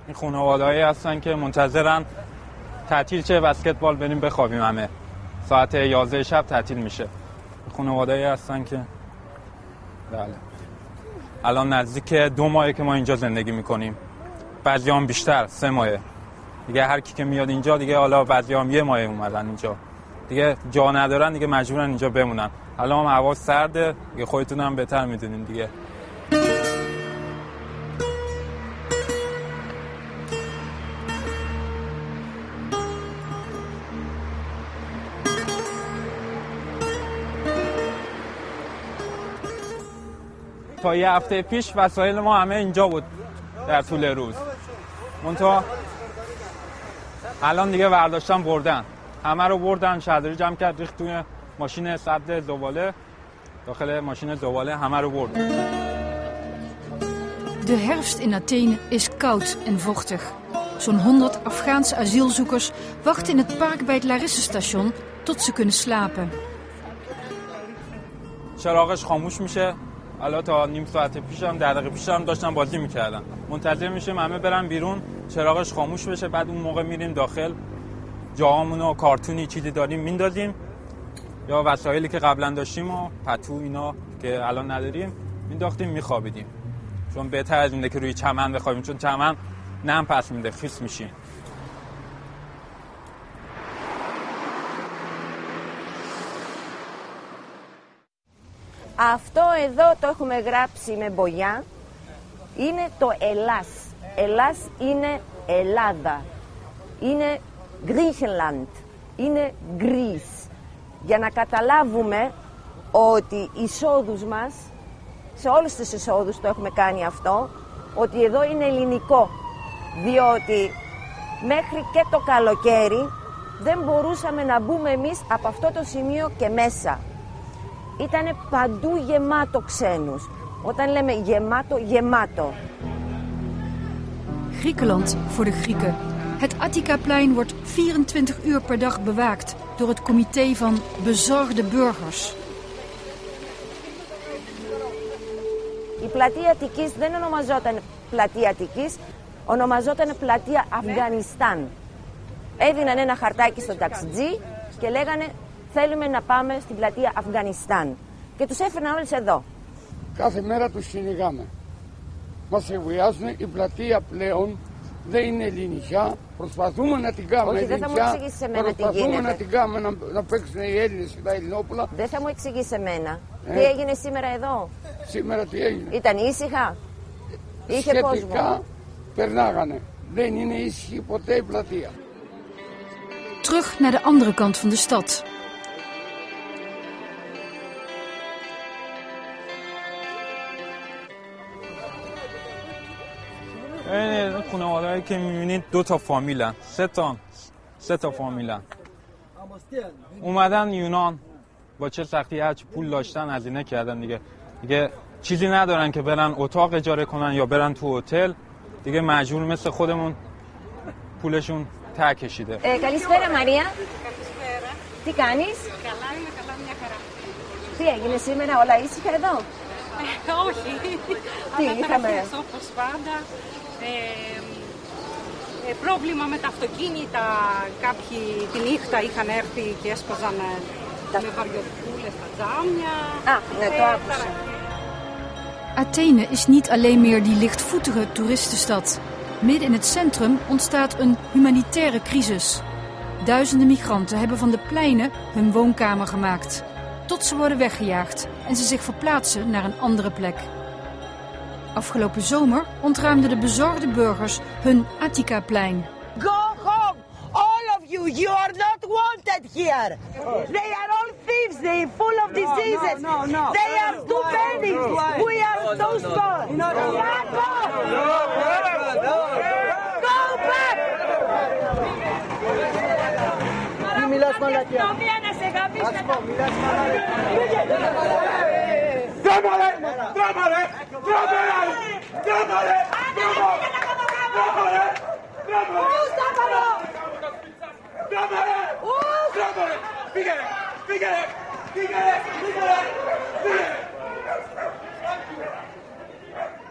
این خانواده‌ای هستن که منتظرن تعطیل چه بسکتبال بریم بخوابیم. همه ساعت 11 شب تعطیل میشه. خانواده‌ای هستن که بله الان نزدیک 2 ماهه که ما اینجا زندگی میکنیم. بعضیام بیشتر 3 ماهه دیگه. هر کی که میاد اینجا دیگه، حالا بعضیام 1 ماه اومدن اینجا دیگه، جا ندارن دیگه، مجبورن اینجا بمونن. الان هوا سرده دیگه، خودتون هم بهتر میدونین دیگه. تا یه هفته پیش وسایل ما همه اینجا بود در طول روز. منتها الان دیگه برداشتن بردن، همه رو بردن، شهرداری جمع کرد ریخت توی ماشین سد زباله، داخل ماشین زباله همه رو بردن. De herfst in Athene is koud en vochtig. Zo'n 100 Afghaanse asielzoekers wachten in het park bij het Larisse-station tot ze kunnen slapen. چراغش خاموش میشه. حالا تا نیم ساعت پیشم 10 دقیقه پیشم داشتم بازی میکردم. منتظر میشیم همه برن بیرون، چراغش خاموش بشه، بعد اون موقع میریم داخل، جاهامونو کارتونی چیزی داریم میندازیم یا وسایلی که قبلا داشتیم و پتو اینا که الان نداریم مینداختیم میخوابیدیم. چون بهتر از اینه که روی چمن بخوابیم، چون چمن نم پس میده، خیس میشیم. Αυτό εδώ το έχουμε γράψει με μπογιά, είναι το Ελλάς. Ελλάς είναι Ελλάδα, είναι Griechenland, είναι Greece. Για να καταλάβουμε ότι οι εισόδους μας, σε όλους τους εισόδους το έχουμε κάνει αυτό, ότι εδώ είναι ελληνικό, διότι μέχρι και το καλοκαίρι δεν μπορούσαμε να μπούμε εμείς από αυτό το σημείο και μέσα. Ήτανε παντού γεμάτο ξένους. Όταν λέμε γεμάτο, γεμάτο. Griekenland voor de Grieken. Het Attikaplein wordt 24 uur per dag bewaakt door het comité van bezorgde burgers. Η πλατεία Αττικής δεν ονομαζόταν πλατεία Αττικής, ονομαζόταν πλατεία Αφγανιστάν. Έδιναν ένα χαρτάκι στον ταξιτζή και λέγανε θέλουμε να πάμε στην πλατεία Αφγανιστάν. Και τους έφερναν όλους εδώ. Κάθε μέρα τους κυνηγάμε. Μας ευβιάζουν, η πλατεία πλέον δεν είναι ελληνικά. Προσπαθούμε να την κάνουμε ελληνικά. Προσπαθούμε να την κάνουμε να παίξουν οι Έλληνες και τα Ελληνόπουλα. Δεν θα μου εξηγήσει εμένα. Τι έγινε σήμερα εδώ? Σήμερα τι έγινε? Ήταν ήσυχα? Είχε κόσμο? Σχετικά περνάγανε. Δεν είναι ήσυχη ποτέ η πλατεία. Terug naar de andere kant van de stad. این خانواده‌ای که می‌بینید 2 تا فامیلن، 3 تا فامیلن. اومدن یونان، با چه سختی هرچی پول داشتن هزینه کردن دیگه چیزی ندارن که برن اتاق اجاره کنن یا برن تو هتل، دیگه مجبور مثل خودمون پولشون ته کشیده. Καλησπέρα Μαρία. Καλησπέρα. Τι κάνεις? Καλά, είναι καλά, μια χαρά. Τι έγινε σήμερα, όλα ήσυχα εδώ? Όχι. Τι είχαμε? Όπως πάντα. Πρόβλημα με τα αυτοκίνητα. Κάποιοι τη νύχτα είχαν έρθει και έσπαζαν με βαριοτικούλες στα τζάμια. Ναι, το άκουσα. Athene is niet alleen meer die lichtvoetige toeristenstad. Midden in het centrum ontstaat een humanitaire crisis. Duizenden migranten hebben van de pleinen hun woonkamer gemaakt. Tot ze worden weggejaagd en ze zich verplaatsen naar een andere plek. Afgelopen zomer ontruimden de bezorgde burgers hun Attikaplein. Go home! All of you! You are not wanted here! They are all thieves! They are full of diseases! No. They are too many! We are so small! Back off! Go back! Τι μιλάς μαλακιά? Τρόμαρε!